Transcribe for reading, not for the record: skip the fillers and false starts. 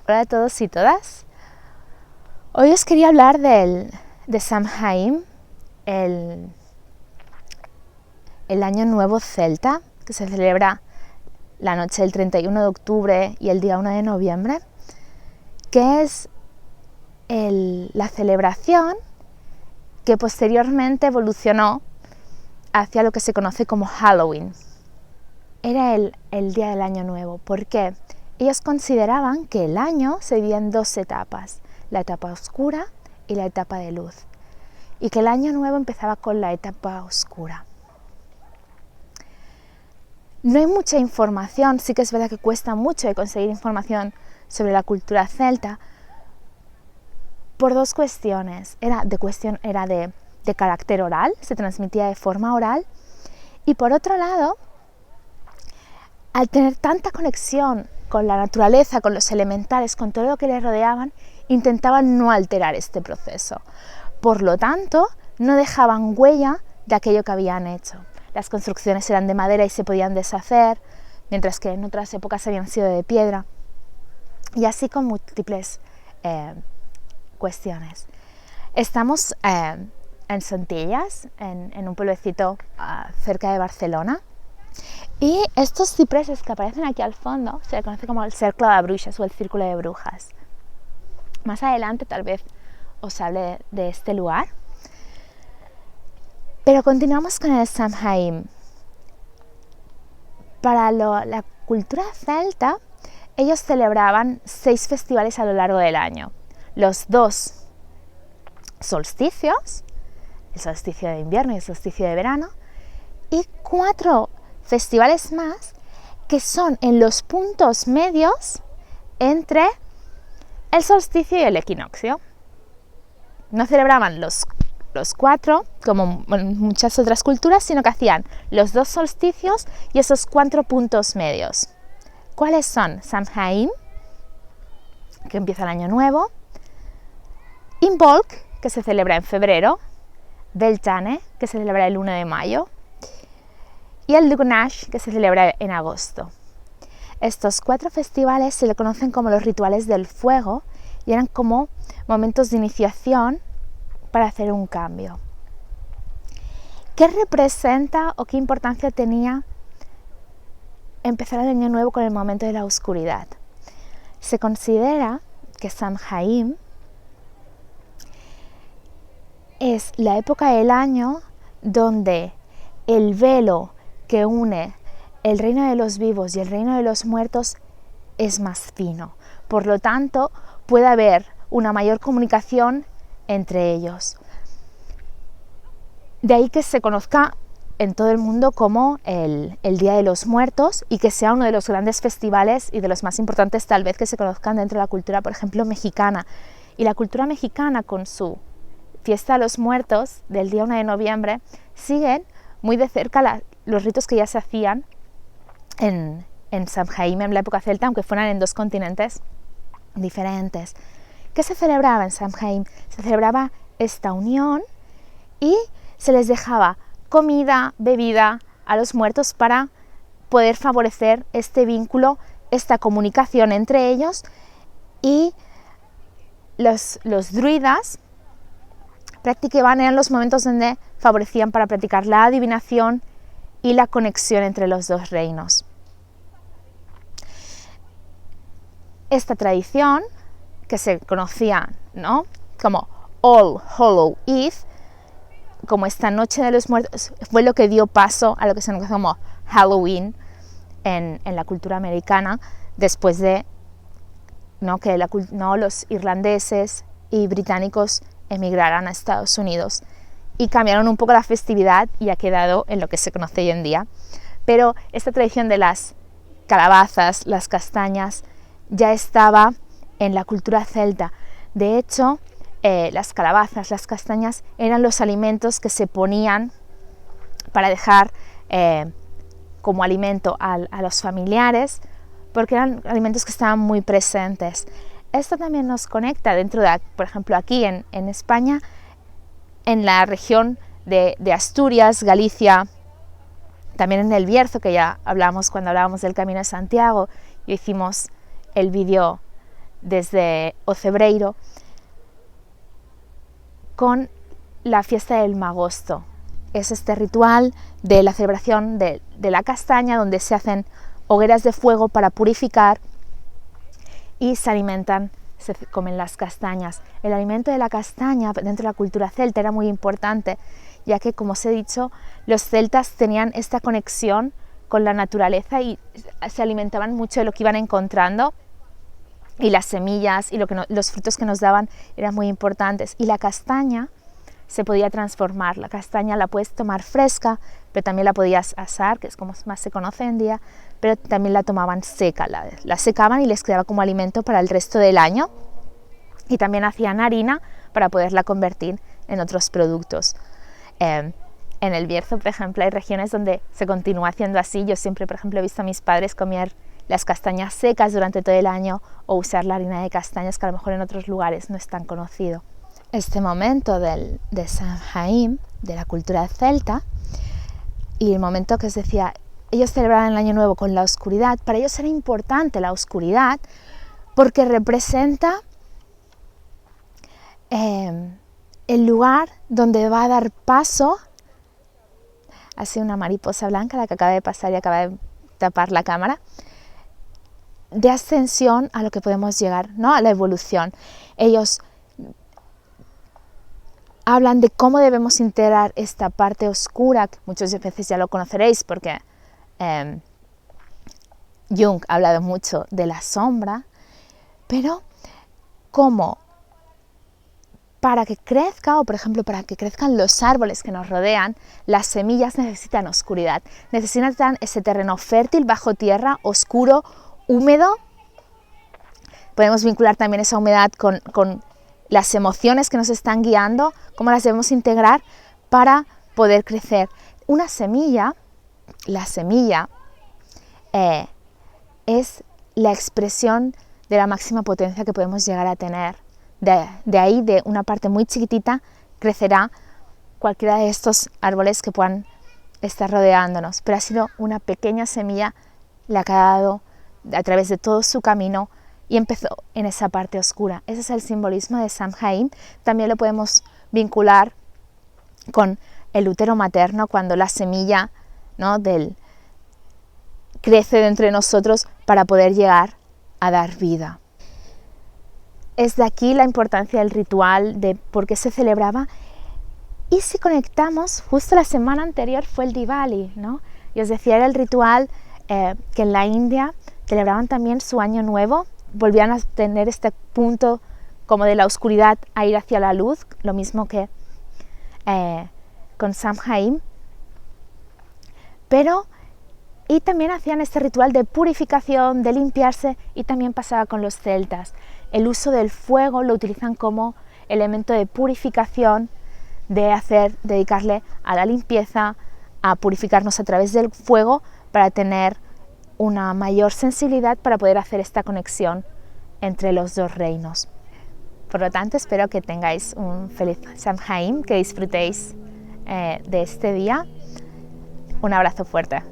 Hola a todos y todas. Hoy os quería hablar de Samhain, el año nuevo celta, que se celebra la noche del 31 de octubre y el día 1 de noviembre, que es la celebración que posteriormente evolucionó hacia lo que se conoce como Halloween. Era el día del año nuevo. ¿Por qué? Ellos consideraban que el año se dividía en dos etapas, la etapa oscura y la etapa de luz, y que el año nuevo empezaba con la etapa oscura. No hay mucha información, sí que es verdad que cuesta mucho de conseguir información sobre la cultura celta, por dos cuestiones. Era de carácter oral, se transmitía de forma oral, y por otro lado, al tener tanta conexión con la naturaleza, con los elementales, con todo lo que les rodeaban, intentaban no alterar este proceso. Por lo tanto, no dejaban huella de aquello que habían hecho. Las construcciones eran de madera y se podían deshacer, mientras que en otras épocas habían sido de piedra. Y así con múltiples cuestiones. Estamos en Centelles, en un pueblecito cerca de Barcelona. Y estos cipreses que aparecen aquí al fondo se le conoce como el cercle de bruixes o el círculo de brujas. Más adelante tal vez os hable de este lugar. Pero continuamos con el Samhain. Para la cultura celta, ellos celebraban 6 festivales a lo largo del año. Los 2 solsticios, el solsticio de invierno y el solsticio de verano, y 4 festivales más que son en los puntos medios entre el solsticio y el equinoccio. No celebraban los 4 como en muchas otras culturas, sino que hacían los 2 solsticios y esos 4 puntos medios. ¿Cuáles son? Samhain, que empieza el año nuevo, Imbolc, que se celebra en febrero, Beltane, que se celebra el 1 de mayo, y el Dugunash, que se celebra en agosto. Estos 4 festivales se le conocen como los rituales del fuego y eran como momentos de iniciación para hacer un cambio. ¿Qué representa o qué importancia tenía empezar el año nuevo con el momento de la oscuridad? Se considera que Samhain es la época del año donde el velo que une el reino de los vivos y el reino de los muertos es más fino. Por lo tanto, puede haber una mayor comunicación entre ellos. De ahí que se conozca en todo el mundo como el Día de los Muertos y que sea uno de los grandes festivales y de los más importantes tal vez que se conozcan dentro de la cultura, por ejemplo, mexicana. Y la cultura mexicana con su fiesta de los muertos del día 1 de noviembre siguen muy de cerca los ritos que ya se hacían en Samhain, en la época celta, aunque fueran en 2 continentes diferentes. ¿Qué se celebraba en Samhain? Se celebraba esta unión y se les dejaba comida, bebida a los muertos para poder favorecer este vínculo, esta comunicación entre ellos, y los druidas eran los momentos donde favorecían para practicar la adivinación y la conexión entre los 2 reinos. Esta tradición, que se conocía, ¿no?, como All Hallows Eve, como esta noche de los muertos, fue lo que dio paso a lo que se conoce como Halloween en la cultura americana, después de que los irlandeses y británicos emigraran a Estados Unidos y cambiaron un poco la festividad y ha quedado en lo que se conoce hoy en día. Pero esta tradición de las calabazas, las castañas, ya estaba en la cultura celta. De hecho, las calabazas, las castañas eran los alimentos que se ponían para dejar como alimento a los familiares, porque eran alimentos que estaban muy presentes. Esto también nos conecta dentro de, por ejemplo, aquí en España, en la región de Asturias, Galicia, también en el Bierzo, que ya hablamos cuando hablábamos del Camino de Santiago, y hicimos el vídeo desde o febreiro con la fiesta del magosto. Es este ritual de la celebración de la castaña, donde se hacen hogueras de fuego para purificar y se alimentan, se comen las castañas. El alimento de la castaña dentro de la cultura celta era muy importante, ya que, como os he dicho, los celtas tenían esta conexión con la naturaleza y se alimentaban mucho de lo que iban encontrando, y las semillas y los frutos que nos daban eran muy importantes. Y la castaña se podía transformar. La castaña la puedes tomar fresca, pero también la podías asar, que es como más se conoce en día, pero también la tomaban seca, la secaban y les quedaba como alimento para el resto del año, y también hacían harina para poderla convertir en otros productos. En el Bierzo, por ejemplo, hay regiones donde se continúa haciendo así. Yo siempre, por ejemplo, he visto a mis padres comer las castañas secas durante todo el año, o usar la harina de castañas, que a lo mejor en otros lugares no es tan conocido. Este momento de Samhain, de la cultura celta, y el momento que os decía, ellos celebraban el Año Nuevo con la oscuridad. Para ellos era importante la oscuridad porque representa el lugar donde va a dar paso, así una mariposa blanca, la que acaba de pasar y acaba de tapar la cámara, de ascensión a lo que podemos llegar, ¿no? A la evolución. Ellos hablan de cómo debemos integrar esta parte oscura, que muchas veces ya lo conoceréis porque Jung ha hablado mucho de la sombra, pero cómo para que crezca, o por ejemplo para que crezcan los árboles que nos rodean, las semillas necesitan oscuridad, necesitan ese terreno fértil bajo tierra, oscuro, húmedo. Podemos vincular también esa humedad con las emociones que nos están guiando, cómo las debemos integrar para poder crecer. Una semilla, la semilla es la expresión de la máxima potencia que podemos llegar a tener. De ahí, de una parte muy chiquitita, crecerá cualquiera de estos árboles que puedan estar rodeándonos. Pero ha sido una pequeña semilla la que ha dado a través de todo su camino y empezó en esa parte oscura. Ese es el simbolismo de Samhain. También lo podemos vincular con el útero materno, cuando la semilla, ¿no?, crece dentro de nosotros para poder llegar a dar vida. Es de aquí la importancia del ritual, de por qué se celebraba. Y si conectamos, justo la semana anterior fue el Diwali, ¿no? Y os decía, era el ritual que en la India celebraban también su año nuevo, volvían a tener este punto como de la oscuridad a ir hacia la luz, lo mismo que con Samhain. Y también hacían este ritual de purificación, de limpiarse, y también pasaba con los celtas. El uso del fuego lo utilizan como elemento de purificación, dedicarle a la limpieza, a purificarnos a través del fuego para tener una mayor sensibilidad para poder hacer esta conexión entre los dos reinos. Por lo tanto, espero que tengáis un feliz Samhain, que disfrutéis de este día. Un abrazo fuerte.